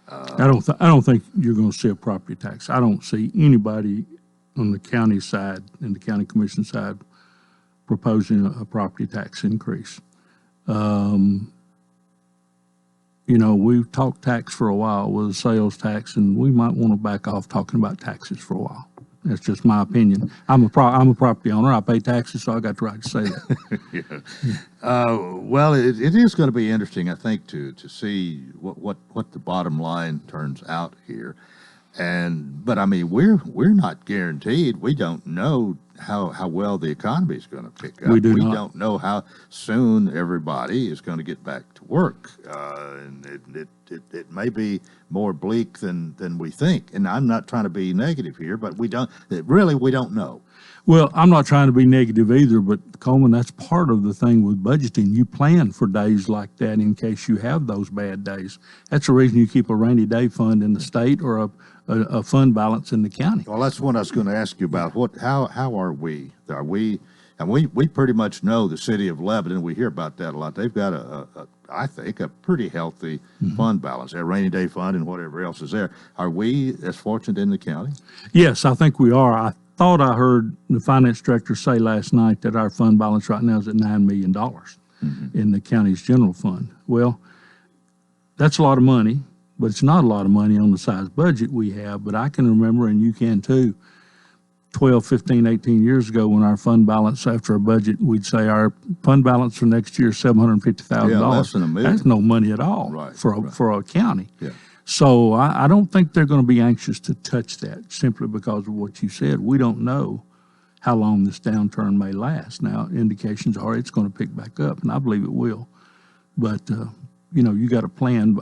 I don't think you're going to see a property tax. I don't see anybody on the county side and the county commission side proposing a property tax increase. We've talked tax for a while with a sales tax, and we might want to back off talking about taxes for a while. That's just my opinion. I'm a property owner. I pay taxes, so I got the right to say that. Well, it is going to be interesting, I think, to see what the bottom line turns out here. But I mean, we're not guaranteed. We don't know how well the economy is going to pick up. We not. Don't know how soon everybody is going to get back to work. And it may be more bleak than we think. And I'm not trying to be negative here, but we don't know. Well, I'm not trying to be negative either, but Coleman, that's part of the thing with budgeting. You plan for days like that in case you have those bad days. That's the reason you keep a rainy day fund in the state or a fund balance in the county. Well, that's what I was going to ask you about. How are we? And we pretty much know the city of Lebanon. We hear about that a lot. They've got I think, a pretty healthy fund balance, their rainy day fund and whatever else is there. Are we as fortunate in the county? Yes, I think we are. I thought I heard the finance director say last night that our fund balance right now is at $9 million in the county's general fund. Well, that's a lot of money, but it's not a lot of money on the size budget we have. But I can remember, and you can too, 12, 15, 18 years ago when our fund balance after a budget, we'd say our fund balance for next year is $750,000. Yeah, less than $1 million. That's no money at all for a county. Yeah. So I don't think they're going to be anxious to touch that simply because of what you said. We don't know how long this downturn may last. Now, indications are it's going to pick back up, and I believe it will. But, you got to plan.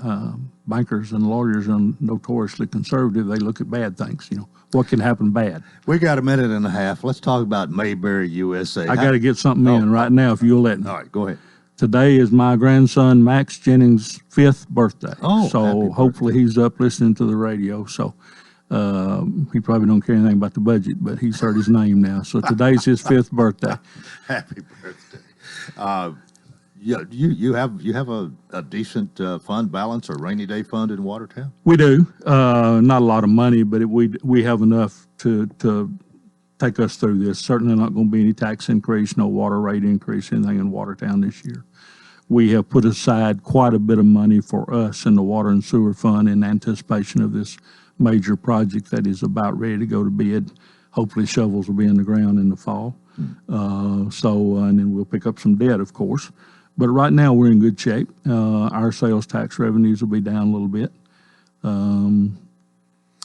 Bankers and lawyers are notoriously conservative. They look at bad things, what can happen bad. We got a minute and a half. Let's talk about Mayberry, USA. I got to get something in right now if you'll let me. All right, go ahead. Today is my grandson Max Jennings' 5th birthday. Oh, so hopefully he's up listening to the radio. So he probably don't care anything about the budget, but he's heard his name now. So today's his 5th birthday. Happy birthday. You have a decent fund balance or rainy day fund in Watertown? We do. Not a lot of money, but we have enough to take us through this. Certainly not going to be any tax increase, no water rate increase, anything in Watertown this year. We have put aside quite a bit of money for us in the Water and Sewer Fund in anticipation of this major project that is about ready to go to bid. Hopefully shovels will be in the ground in the fall. And then we'll pick up some debt, of course. But right now we're in good shape. Our sales tax revenues will be down a little bit.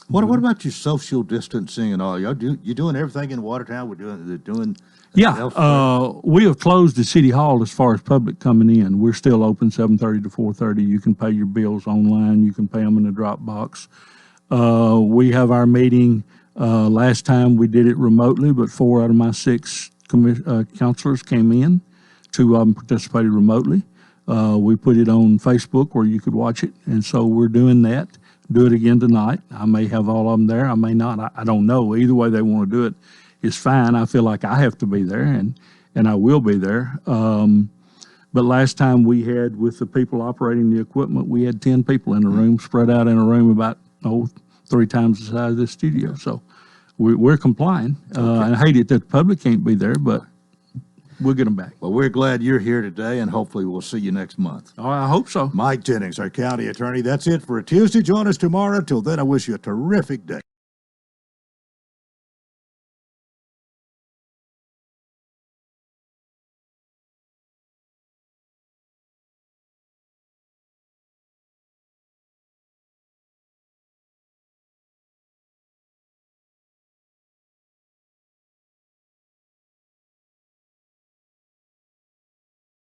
What about your social distancing and all? You doing everything in Watertown? We're doing. We have closed the city hall as far as public coming in. We're still open 7:30 to 4:30. You can pay your bills online. You can pay them in the drop box. We have our meeting. Last time we did it remotely, but 4 out of my 6 counselors came in. 2 of them participated remotely. We put it on Facebook where you could watch it, and so we're doing that. Do it again tonight. I may have all of them there. I may not. I don't know. Either way they want to do it is fine. I feel like I have to be there, and I will be there. But last time we had, with the people operating the equipment, we had 10 people in the room, spread out in a room about 3 times the size of this studio. So we're complying. And I hate it that the public can't be there, but we'll get them back. Well, we're glad you're here today, and hopefully we'll see you next month. Oh, I hope so. Mike Jennings, our county attorney. That's it for a Tuesday. Join us tomorrow. Till then, I wish you a terrific day.